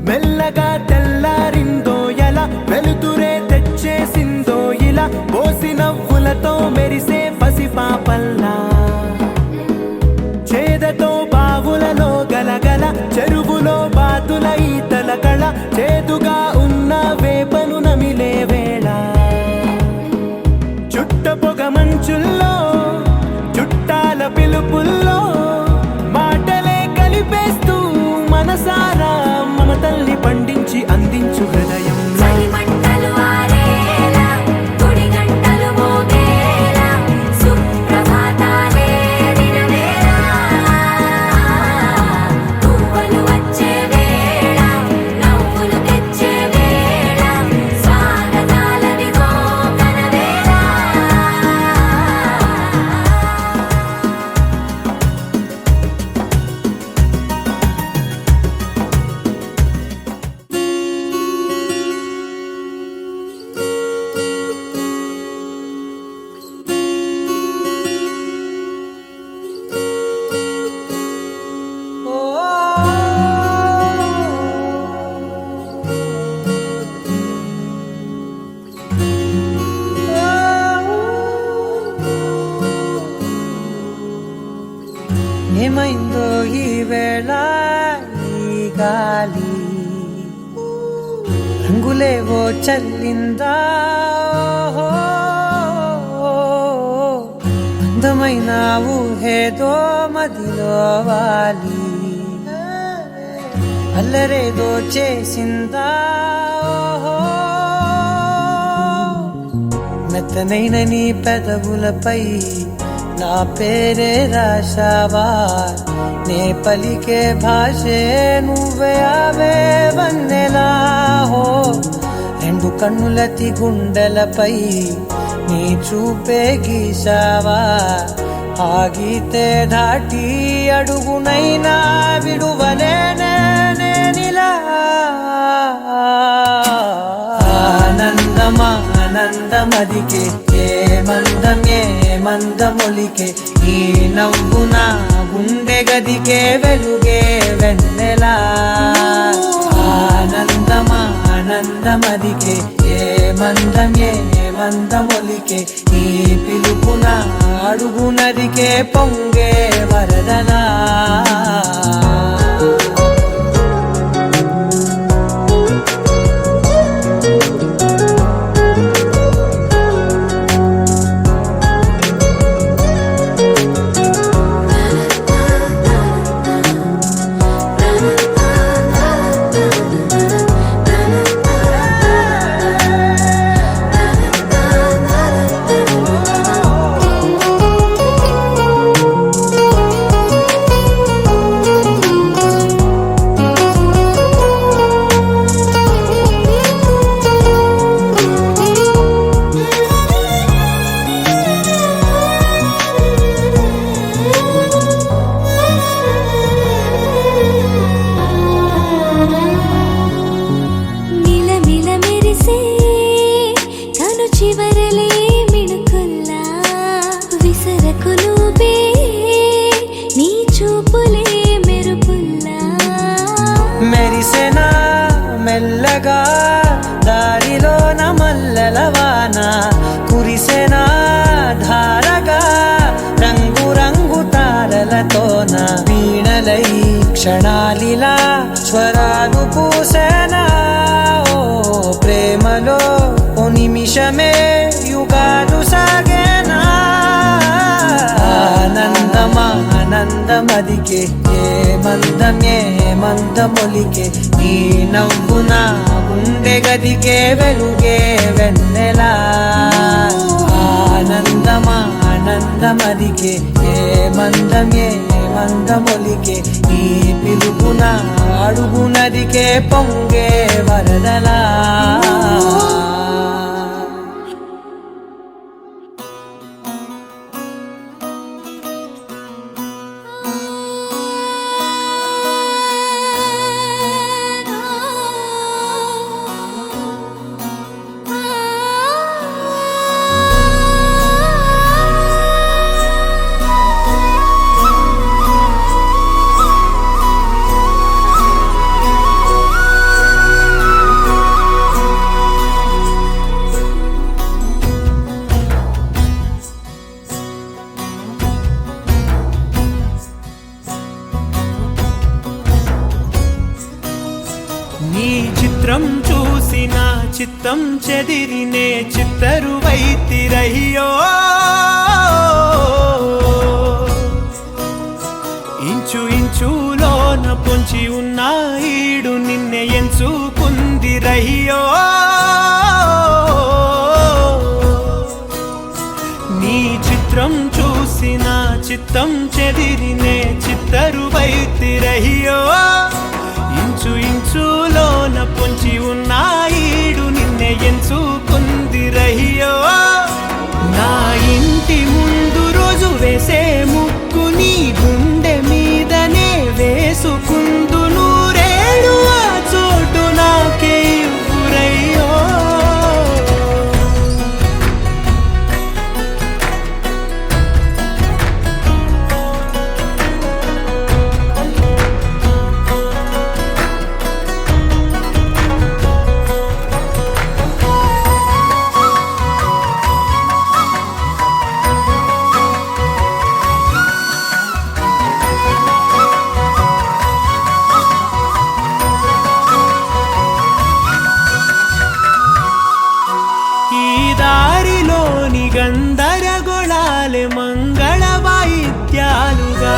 మెల్లగా తెల్లారిందో ఎలా వెలుతురే తెచ్చేసిందో ఇలా పోసి నవ్వులతో మెరిసే పసిపాపల్లా చేదతో బావులలో గలగల చెరువులో బాతుల ఈతల కళ చేదుగా ఉన్న వేపను నమిలే వేళ చుట్ట పొగ మంచుల్లో చుట్టాల పిలుపుల్లో మాటలే కలిపేస్తూ మనసారా మమతల్ని పండించి అందించు హృదయం ఏమైందో ఈ వేళ ఈ గాలి రంగులేవో చల్లిందా అందమైన ఊహేదో మదిలో వాలి అల్లరేదో చేసిందా మెత్తనైన నీ పెదవులపై నా పేరే రాశావా నే పలికే భాషే నువ్వే అవే వన్నెలా హో రెండు కన్నులతి గుండెలపై నీ చూపే గీశావా ఆగితే దాటి అడుగునైనా విడువలేనే నేనిలా ఆనందమా ఆనందమదికే ఏ మందమొలికే ఈ నవ్వున గుండె గదికే వెలుగే వెన్నెలా ఆనందమా ఆనందమదికే ఏ మందమొలికే ఈ పిలుపున అడుగునదికే పొంగే వరదలా మెరిసెనా మెల్లగా దారిలోన మల్లెలవాన కురిసెనా ధారగా రంగు రంగు తారలతోన వీణలై క్షణాలిలా స్వరాలు పూసెనా ఓ ప్రేమలో ఓ నిమిషమే యుగాలు సాగేనా ఆనందమా ఆనందమదికే ఏ మందమొలికే నీ నవ్వున గుండె గదికే వెలుగే వెన్నెలా ఆనందమా ఆనందమదికే ఏ అందమొలికే ఈ పిలుపున అడుగు నదికే పొంగే వరదలా నీ చిత్రం చూసి నా చిత్తం చెదిరినే చిత్తరువైతిరయ్యో ఇంచు ఇంచులోన పొంచి ఉన్న ఈడు నిన్నే ఎంచుకుందిరయ్యో నీ చిత్రం చూసి నా చిత్తం చెదిరినే చిత్తరువైతిరయ్యో ఇంచు ఇంచులోన పొంచి ఉన్న ఈడు నిన్నే ఎంచుకుందిరయ్యో నా ఇంటి ముందు రోజు వేసే ముక్కు నీ గుండె మీదనే వేసుకుందు నూరేడు ఆ చోటు నాకే ఇవ్వురయ్యో దారిలోని గందరగోళాలే మంగళ వాయిద్యాలుగా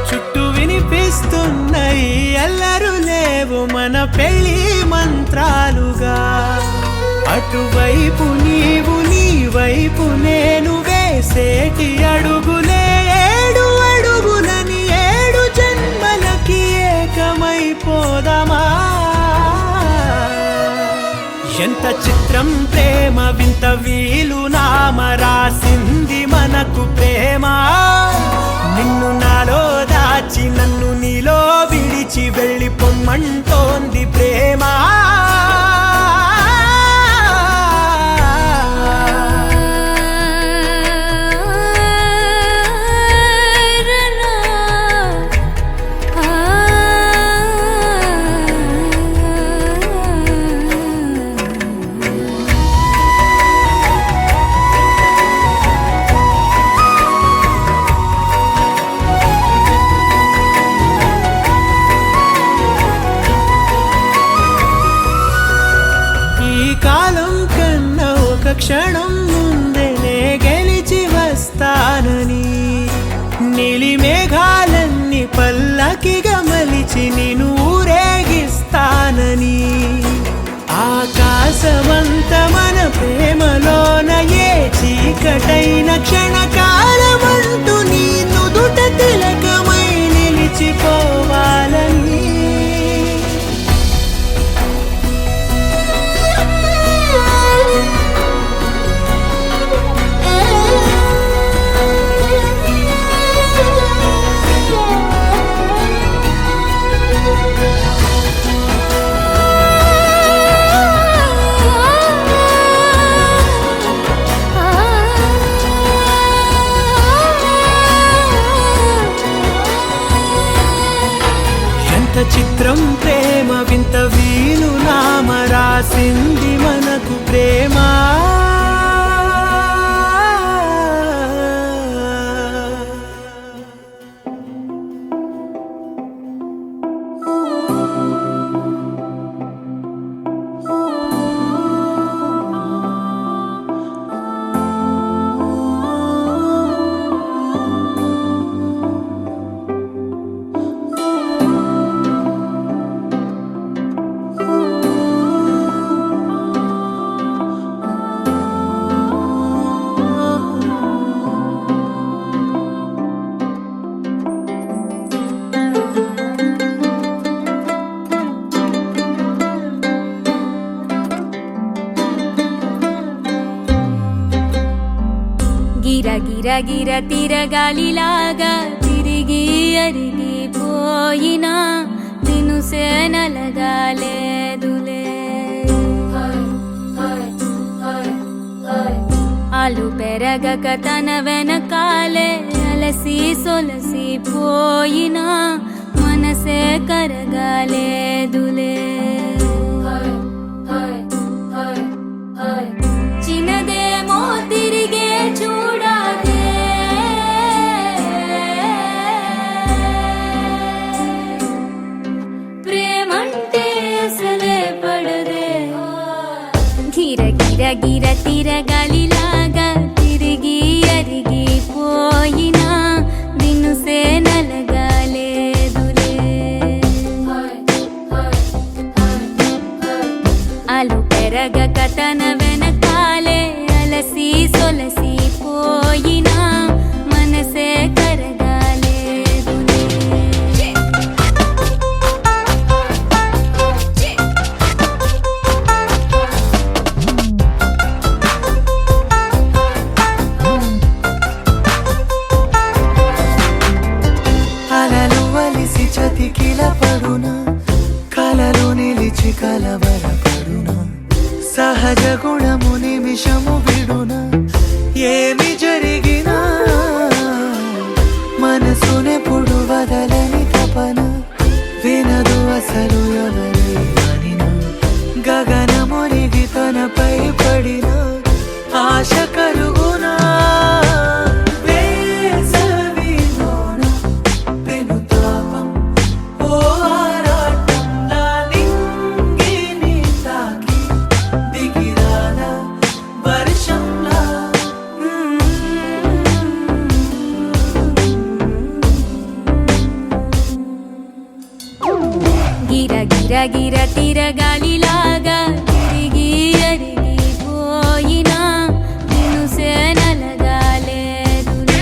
చుట్టూ వినిపిస్తున్నాయి అల్లరు లేవు మన పెళ్లి మంత్రాలుగా అటువైపు నీవు నీ వైపు నేను వేసేటి అడుగులే ఏడు అడుగులని ఏడు జన్మలకి ఏకమైపోదామా ఎంత చిత్రం ప్రేమ వింత వీలు నామ రాసింది మనకు ప్రేమ నిన్ను నాలో దాచి నన్ను నీలో విడిచి వెళ్ళి పొమ్మంటోంది ప్రేమ కాలం కన్నా ఒక క్షణం ముందేనే గెలిచి వస్తానని నీలి మేఘాలన్నీ పల్లకిగా మలిచి నిన్ను ఊరేగిస్తానని ఆకాశమంత మన ప్రేమలోన ఏ చీకటైన క్షణకాలమంటూ నీ నుదుట తిలకమై నిలిచిపోవాలని చిత్రం ప్రేమ వింత వీలు నామ రాసింది మనకు ప్రేమ గిర తిరగాలిలాగా తిరిగి అరిగిపోయినా దినుసే నలగాలేదులే ఆలు పెరగక తన వెనకాలే అలసి సొలసి పోయినా మనసే కరగాలేదులే చిన్నదేమో తిరిగే చూడాలే ప్రేమంటే అసలే పడదే గిర గిర గిర తిరగాలిలాగా తిరిగి అరిగిపోయినా దినుసే నలగాలేదులే ఆలు పెరగక తన వెనకాలే అలసి సొలసి పోయినా మనసే కరగాలేదులే అలలు వలిసి చతికిల పడునా కలలు నిలిచి కలవరపడునా సహజ గుణము నిమిషము విడునా ఏమి జరిగినా మనసునెప్పుడు వదలని తపన వినదు అసలు ఎవరి అనినా గగనమునిగి తనపై పడిన ఆశ కలుగునా గిర గిర గిర తిరగాలిలాగా తిరిగి అరిగిపోయినా దినుసే నలగాలేదులే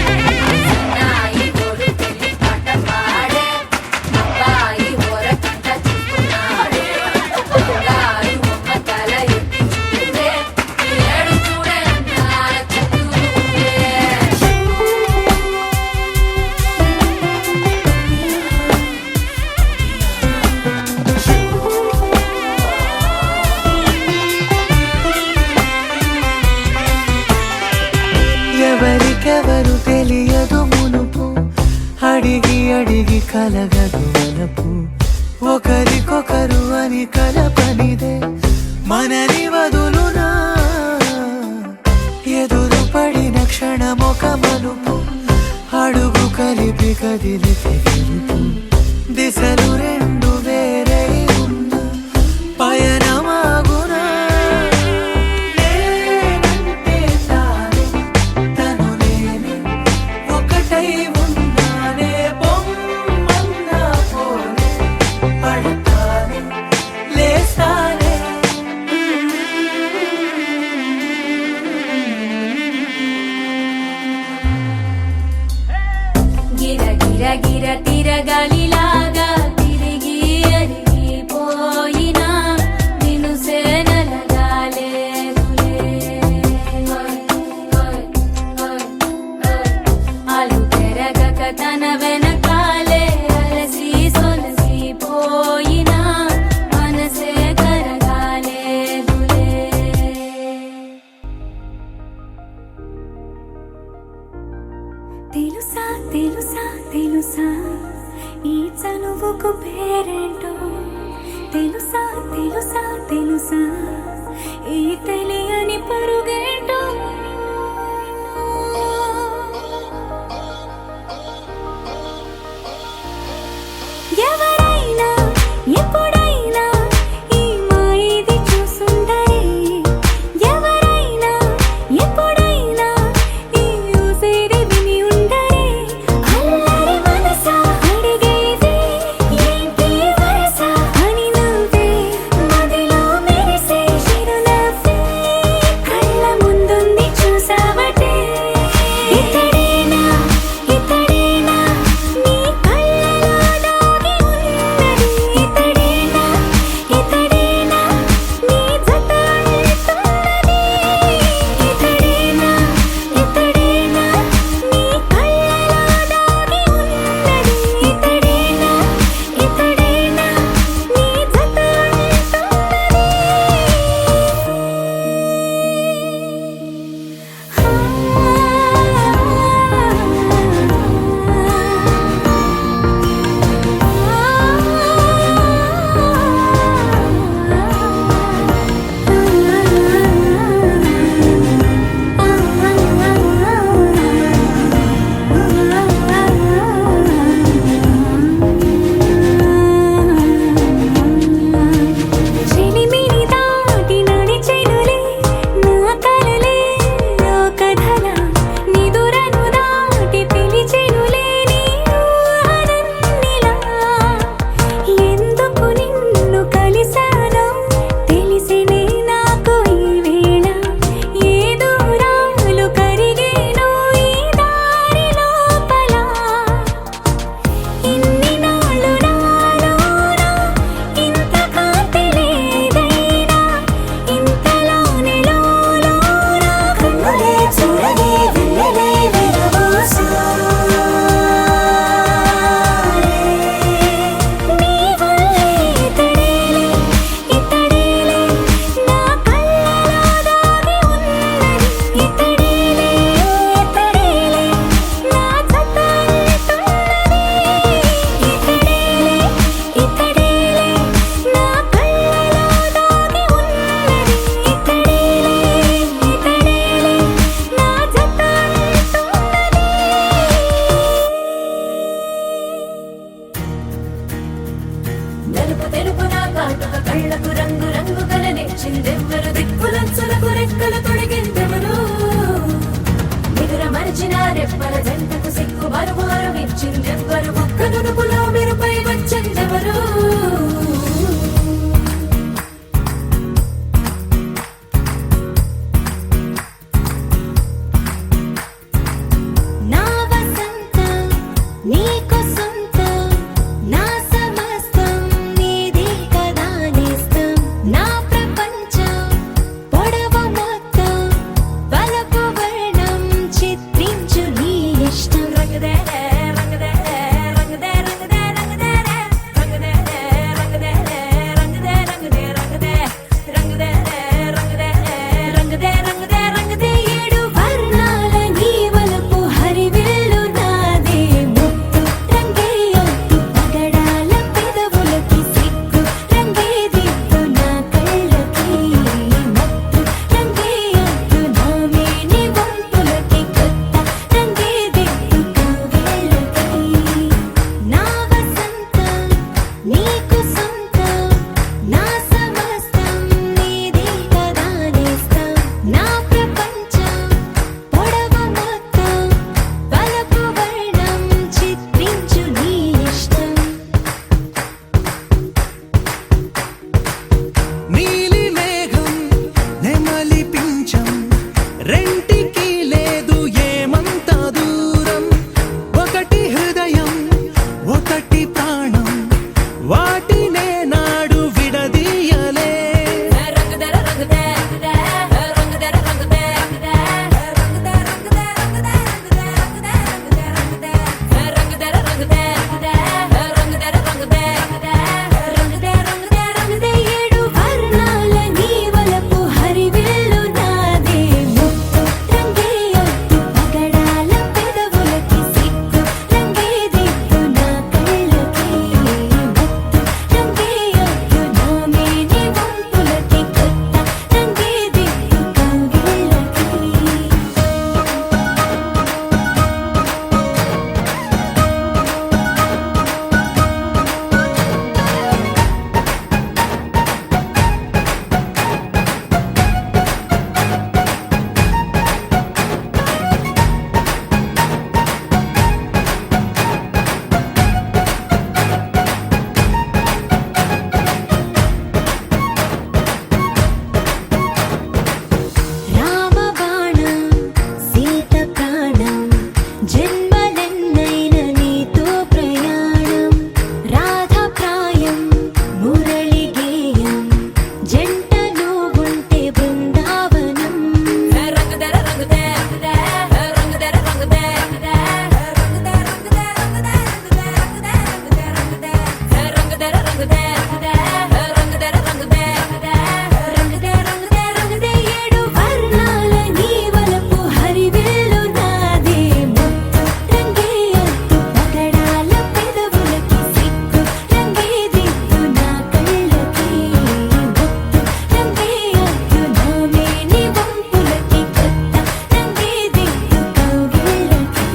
ఎవరికెవరు తెలియదు మునుపు అడిగి అడిగి కలగదు వలపు ఒకరికొకరు అని కలపనిదే మనని వదులునా ఎదురు పడిన క్షణమొక మలుపు అడుగు కలిపి కదిలితే గెలుపు దిశలు రెండు వేరే ఉన్న పయనమాగునా గిర గిర గిర తిరగాలిలాగా తిరిగి అరిగిపోయినా దినుసే నలగాలేదులే ఆలు పెరగక తన వెనకాలే అలసి సొలసి పోయినా మనసే కరగాలేదులే తెలుసా తెలుసా తెలుసా ఈ చనువుకు పేరేంటో తెలుసా తెలుసా తెలుసా ఈ తెలియని పరుగేంటో ఎవరైనా ఎప్పుడైనా ఈ మాయది చూసుండరే ఎవరైనా ఎప్పుడైనా ఈ ఊసేది విని ఉండరే అల్లరి మనసా అడిగేది ఏంటి వరస అని నవ్వే మదిలో మెరిసే చిరునవ్వే కళ్ళ ముందు కాటుక కళ్ళకు రంగు రంగు కలనిచ్చిందెవ్వరు దిక్కులంచులకు రెక్కలు తొడిగిందెవరు నిదుర మరిచిన రెప్పల జంటకు సిక్కు మరుమారు ఇచ్చిందెవ్వరు ఒక్క నునుపులో మెరుపై వచ్చిందెవరు నా వసంతం నీకు సొంతం నా సమస్తం నీది కదా నేస్తం నా ప్రపంచం పొడవు మొత్తం వలపు వర్ణం చిత్రించు నీ ఇష్టం రంగదే రంగదే రంగదే రంగదే రంగదే రంగదే రంగదే రంగదే రంగదే రంగదే రంగదే రంగదే రంగదే రంగదే రంగదే ఏడు వర్ణాల నీ వలపు హరివిల్లు నాదే ముత్తు రంగే ఒట్టు పగడాల పెదవులకి సిగ్గు రంగే దిద్దు నా కళ్ళకి మత్తు రంగే ఒట్టు నా మేని వంపులకి కొత్త రంగే దిద్దు కౌగిళ్ళకి నా వసంతం నీకు సొంతం నా సమస్తం నీది కదా నేస్తం నా ప్రపంచం పొడవు మొత్తం వలపు వర్ణం చిత్రించు నీ ఇష్టం నీలి మేఘం నెమలి పించం రెంటికి లేదు ఏమంత దూరం ఒకటి హృదయం ఒకటి ప్రాణం వాటినే నాడు విడదీయలే రంగదర రంగదే రంగదర రంగదే రంగదే రంగదే రంగదే రంగదర రంగదే రంగదర రంగదే రంగదే రంగదే ఏడు వర్ణాల నీ వలపు హరివిల్లు నాదే ముత్తు రంగే ఒట్టు పగడాల పెదవులకి సిగ్గు రంగే దిద్దు నా కళ్ళకి మత్తు రంగే ఒట్టు నా మేని వంపులకి కొత్త రంగే దిద్దు కౌగిళ్ళకి రామబాణం సీత ప్రాణం జన్మలెన్నైన నీతో ప్రయాణం రాధప్రాయం మురళి గేయం జంట నువ్వుంటే బృందావనం రంగదర రంగదే రంగదర రంగదే రంగదే రంగదే రంగదర రంగదే రంగదర రంగదే రంగదే రంగదే ఏడు వర్ణాల నీ వలపు హరివిల్లు నాదే ముత్తు రంగే ఒట్టు పగడాల పెదవులకి సిగ్గు రంగే దిద్దు నా కళ్ళకి మత్తు రంగే ఒట్టు నా మేని వంపులకి కొత్త రంగే దిద్దు కౌగిళ్ళకి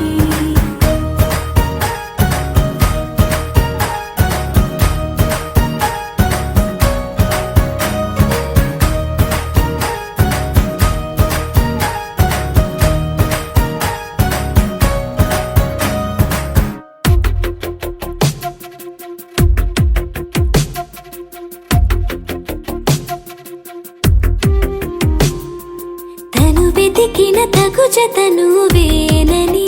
తను వెతికిన తగు జత నువ్వేనని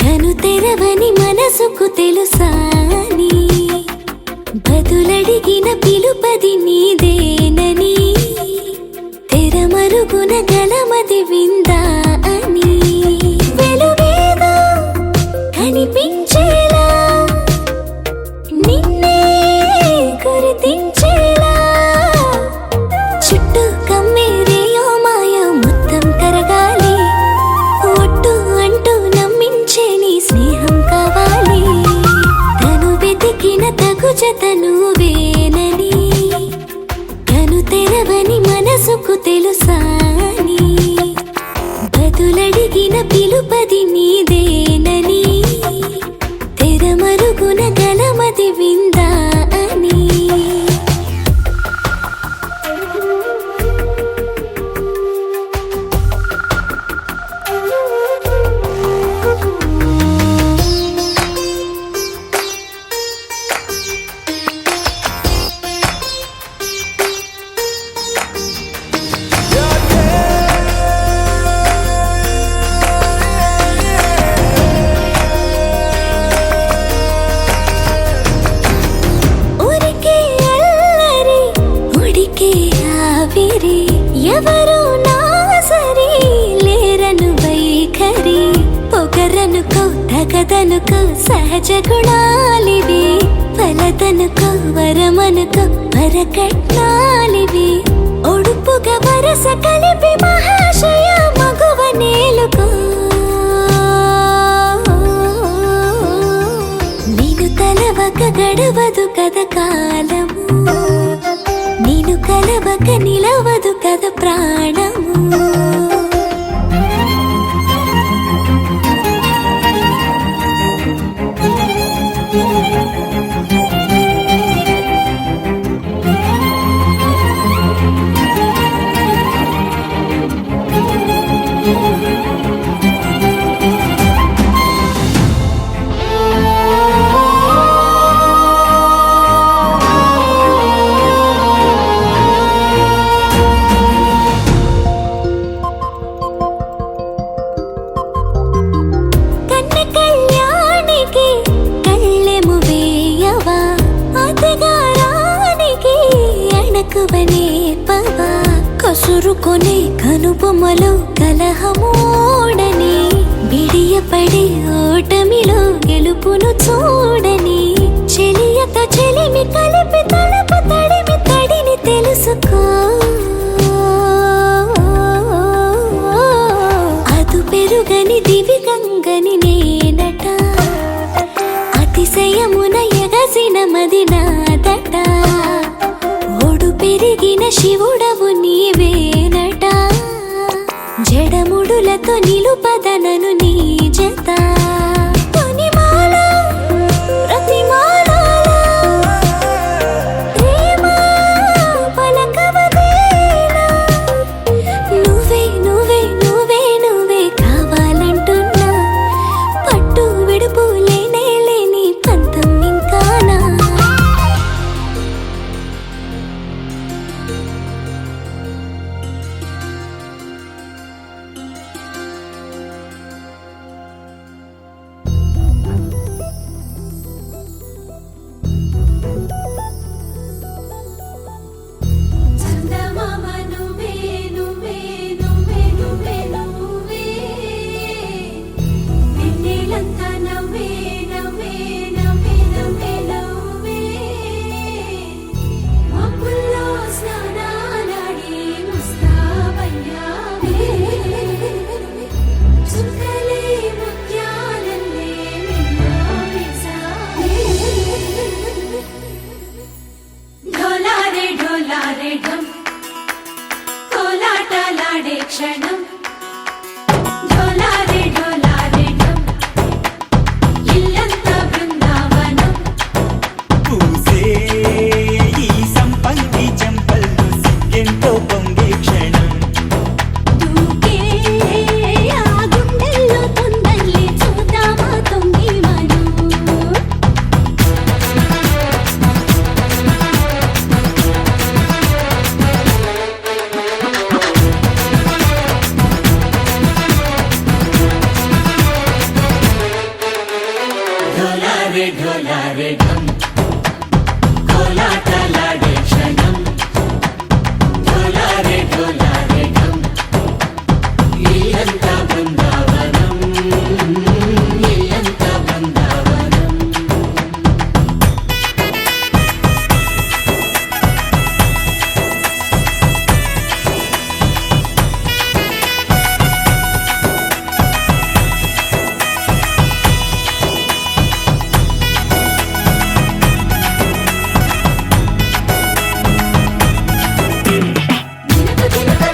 కను తెరవని మనసుకు తెలుసాని బదులడిగిన పిలుపది నీదేనని తెరమరుగున గలమది విందా అని వెలుగేదో కనిపించేలా నిన్నే గుర్తించేలా చుట్టూ కమ్మేరేయో మాయ మొత్తం కరగాలి ఒట్టు అంటూ నమ్మించే నీ స్నేహం కావాలి తను వెతికిన తగు జత నువ్వేనని కను తెరవని మనసుకు తెలుసాని బదులడిగిన పిలుపది నీదేనని తెరమరుగున గలమది విందా అని మరి ఎవరు నా సరి లేరను వైఖరి పొగరనుకో తగదనుకో సహజ గుణాలివి ఫలదనుకో వరమనుకో వరకట్నాలివి ఒడుపుగా వరస కలిపి మహాశయ మగువ నేలుకో నేను తలవక గడవదు కద కాలము నేను కలవక నిలవదు కద ప్రాణము కసురుకొనే కనుబొమ్మలో కలహమోడని బిడియపడే ఓటమిలో గెలుపును చూడని చెలియత చెలిమి కలిపి తలపు తడిమి తడిని తెలుసుకో అదు పెరుగని దివి గంగని నేనట అతిశయమున ఎగసిన మది నాదట పెరిగిన శివుడవు నీవేనట జడముడులతో నిలుపదనను నీ జత తొనిమాల ప్రతిమాల ప్రేమ పలకవదేనా నువ్వే నువ్వే నువ్వే నువ్వే కావాలంటున్నా పట్టు విడుపు లేనే లేని పంతం ఇంకానా క్షణం ढोलारे ढम कोलाटलाडे क्षणम ढोलारे ढम इल्लंता बृंदावनम इल्लंता बृंदावनम దినకు దినకు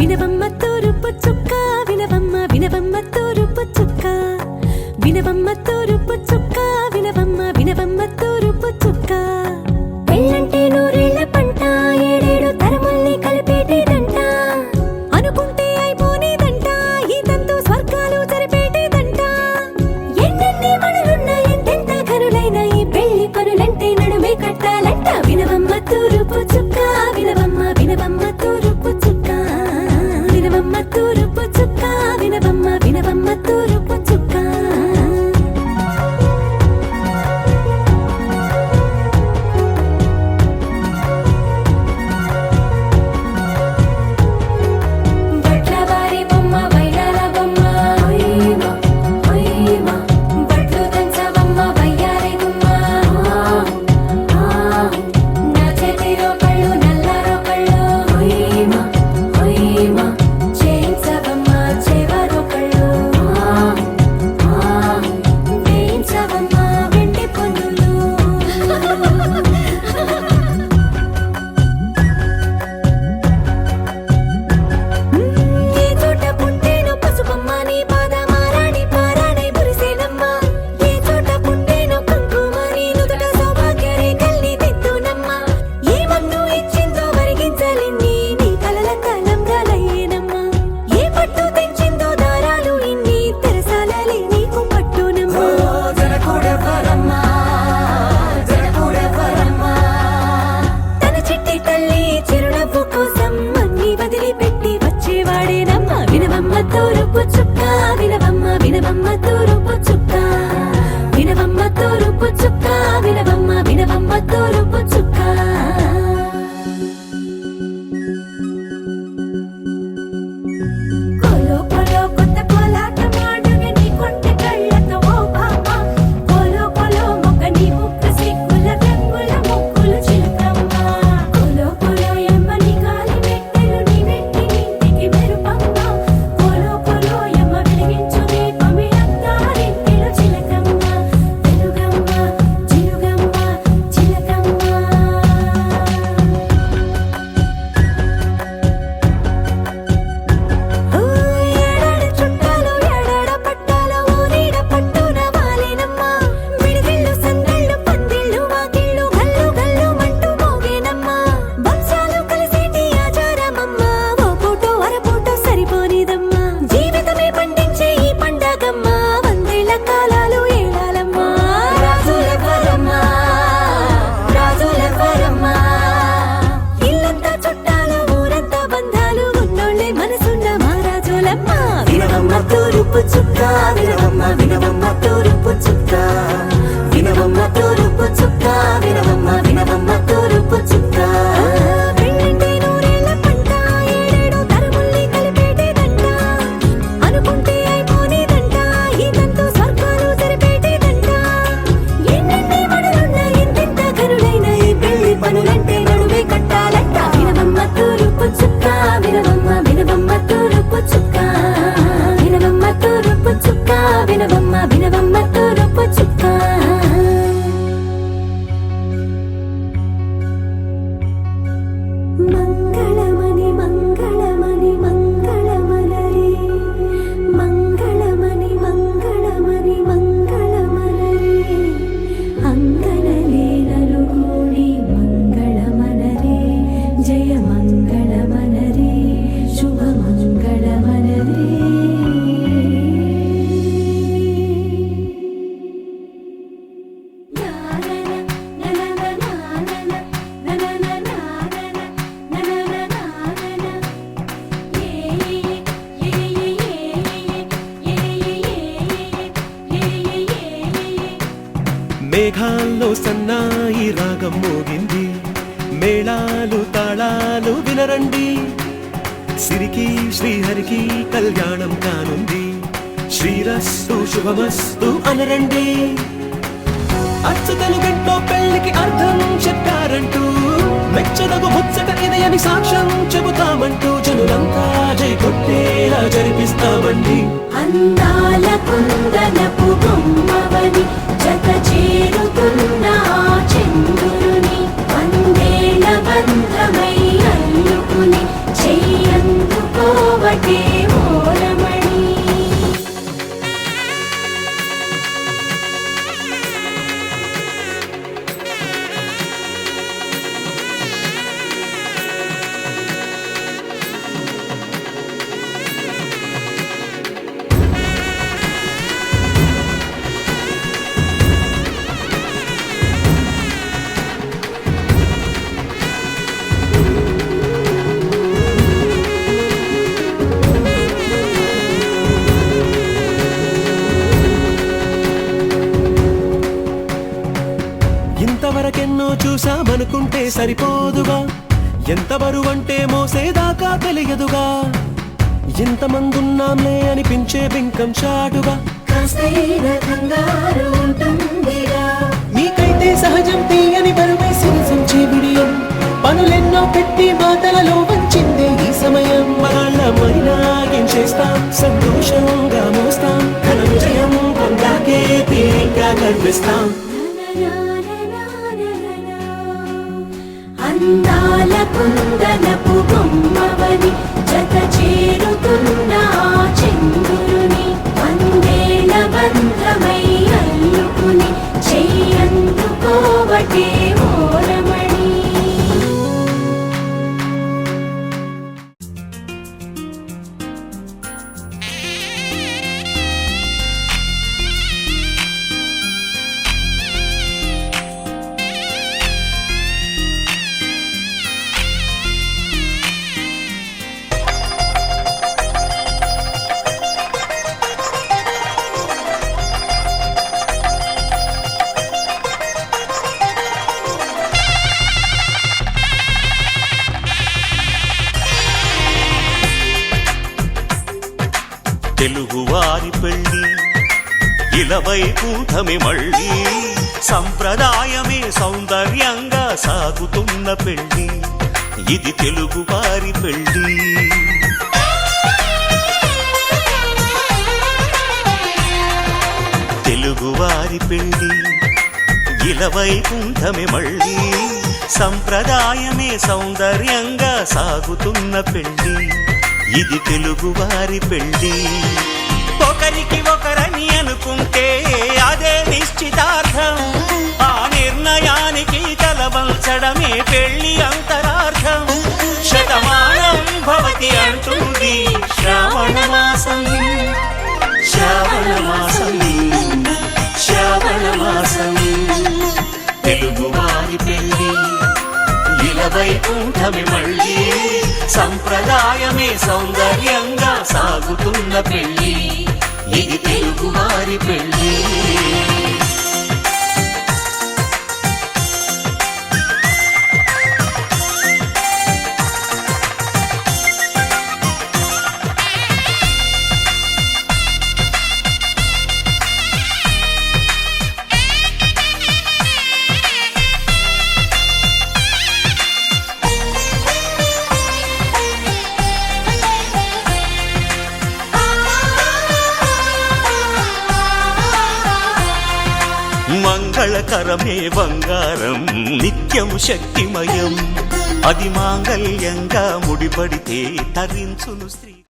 వినవమ్మ తూరుపు చుక్క వినవమ్మ వినవమ్మ తూరుపు చుక్క వినవమ్మ తూరుపు చుక్క వినవమ్మ వినవమ్మ తూరుపు చుక్క పెళ్ళంటే నూరేళ్ల పంట ఏడేడు తరముల్ని కలిపేటేదంట అనుకుంటే అయిపోనేదంట ఈ తంతు స్వర్గాలు జరిపేటేదంట ఎన్నెన్ని మనులున్నా ఎంతెంత కనులైన ఈ పెళ్లి పనులంటే నడుమే కట్టాలంట వినవమ్మ తూరుపు చుక్క వినవమ్మ వినవమ్మ తూరుపు చుక్క వినవమ్మ తూరుపు చుక్క వినవమ్మ వినవమ్మ తూరుపు చుక్క బట్లవారి బొమ్మ వైరాల బొమ్మ ఓయ్ ఓయ్ బట్లు దంచవమ్మ వయ్యారి గుమ్మ నా చేతిలో కళ్ళు నల్లారో కళ్ళు ఓయ్ చేయించవమ్మ చేవారో కళ్ళు వేయించవమ్మ వెండి పొన్నులు ఏ చోట పుట్టేనో పసుపమ్మ నీ పాదమారాణి పారాణై మురిసేనమ్మ ఏ చోట పుట్టేనో కుంకుమ నీ నుదుట సౌభాగ్య రేఖల్ని దిద్దునమ్మ ఏ మందు ఇచ్చిందో వరిగించలిన్ని నీ కలల కలంగాలయ్యేనమ్మ ఏ పట్టు తెంచిందో దారాలు ఇన్ని తెరసాలలే నీకు పట్టునమ్మ తన చిట్టి తల్లి చిరునవ్వు కోసం అన్ని వదిలిపెట్టి వచ్చేవాడేనమ్మ వినవమ్మ తూరుపు చుక్క వినవమ్మ వినవమ్మ తూరుపు చుక్క వినవమ్మ తూరుపు చుక్క వినవమ్మ వినవమ్మ తూరుపు చుక్క కోలో కోలో కొత్త కోలాటం ఆడవే నీ కొంటె కళ్ళతో ఓ బామ్మ కోలో కోలో మొక్క నీ ముక్క సిగ్గుల రంగుల ముక్కులు చిలకమ్మ కోలో కోలో యమ్మ నీ కాలి మెట్టెలు నీ వెంటి ఇంటికి మెరుపమ్మ కోలో కోలో యమ్మ వెలిగించు దీపమే అత్తారింటిలో చిలకమ్మ వెలుగమ్మ చిలుగమ్మ చిలకమ్మ ఏడాడ చుట్టాలు ఏడాడ పట్టాలు ఊరీడ పట్టున వాలేనమ్మ విడిదిళ్ళు సందళ్ళు పందిళ్ళు వాకిళ్ళు గల్లు గల్లు మంటూ మోగేనమ్మ వంశాలు కలిసేటి ఆచారమమ్మ ఓ పూటో అరపూటో సరిపోనిదమ్మ జీవితమే పండించే ఈ పండగమ్మ వందేళ్ల కాలాలు ఏడాలమ్మ రాజులెవరమ్మ రాజులెవరమ్మ ఇల్లంతా చుట్టాలు ఊరంతా బంధాలు ఉన్నోళ్ళే మనసున్న మహారాజులమ్మ వినవమ్మ తూరుపు చుక్క వినవమ్మ వినవమ్మ తూరుపు చుక్క వినవమ్మ తూరుపు చుక్క వినవమ్మ వినవమ్మ తూరుపు చుక్క పెళ్ళంటే నూరేళ్ల పంట ఏడేడు తరముల్ని కలిపేటేదంట అనుకుంటే అయిపోనేదంట ఈ తంతు స్వర్గాలు జరిపేటేదంట ఎన్నెన్ని మడులున్నా ఎంతెంత కనులైన ఈ పెళ్లి పనులంటే నడుమే కట్టాలంట వినవమ్మ తూరుపు చుక్క వినవమ్మ వినవమ్మ తూరుపు చుక్క వినవమ్మ తూరుపు చుక్క వినవమ్మ వినవమ్మ తూరుపు చుక్క మంగళమణి మంగళమణి మంగళమలరే మంగళమణి మంగళమణి మంగళమలరే అంగనలే నలుగూడి మంగళమనరే జయ మంగళమనరే శుభ మంగళమనరే మేఘాల్లో సన్నాయి రాగం మోగింది మేళాలు తాళాలు వినరండి సిరికి శ్రీహరికి కళ్యాణం కానుంది శ్రీరస్తు శుభమస్తు అనరండి అచ్చతలు గంటో పెళ్లికి అర్థం చెప్పారంటూ మెచ్చదగు ముచ్చట ఇది అని సాక్ష్యం చెబుతామంటూ జనులంతా జై కొట్టేలా జరిపిస్తామండి అందాల కుందనపు బొమ్మవని జత చేరుతున్న ఆ చంద్రుని వందేళ్ల బంధమై అల్లుకుని చెయ్యందుకో అనుకుంటే సరిపోదుగా, ఎంత బరువంటే మోసేదాకా తెలియదుగా, ఇంతమందున్నాంలే అనిపించే బింకం చాటుగా, కాస్తైనా కంగారు ఉంటుందిగా. నీకైతే సహజం తీయని బరువై సిరిసంచే బిడియం, పనులెన్నో పెట్టి మాటలలో వంచిందే ఈ సమయం. మగాళ్ళమైనా ఏం చేస్తాం, సంతోషంగా మోస్తాం, ఘన విజయం పొందాకే తీరిగ్గా గర్విస్తాం. అందాల కుందనపు బొమ్మవని జత చేరుతున్న ఆ చంద్రుని, వందేల బంధమై అల్లుకుని చెయ్యందుకోవటే ఓరమణి. తెలుగువారి పెళ్ళి ఇలవై కూటమి మళ్ళీ, సంప్రదాయమే సౌందర్యంగా సాగుతున్న పెళ్ళి, ఇది తెలుగువారి పెళ్ళి. తెలుగువారి పెళ్ళి ఇలవై కూటమి మళ్ళీ, సంప్రదాయమే సౌందర్యంగా సాగుతున్న పెళ్ళి, ఇది తెలుగువారి పెళ్ళి. ఒకరికి ఒకరని అనుకుంటే అదే నిశ్చితార్థం, ఆ నిర్ణయానికి తలవంచడమే పెళ్ళి అంతరార్థం. శతమానం భవతి అంటుంది శ్రావణ మాసం, శ్రావణ మాసం, శ్రావణ మాసం. తెలుగువారి పెళ్ళి ఇలవై కూటమి మళ్ళీ, సంప్రదాయమే సౌందర్యంగా సాగుతున్న పెళ్ళి, ఇది తెలుగువారి పెళ్ళి. మంగళకరమే బంగారం, నిత్యం శక్తిమయం, అది మాంగళ్యంగా ముడిపడితే తరించును స్త్రీ.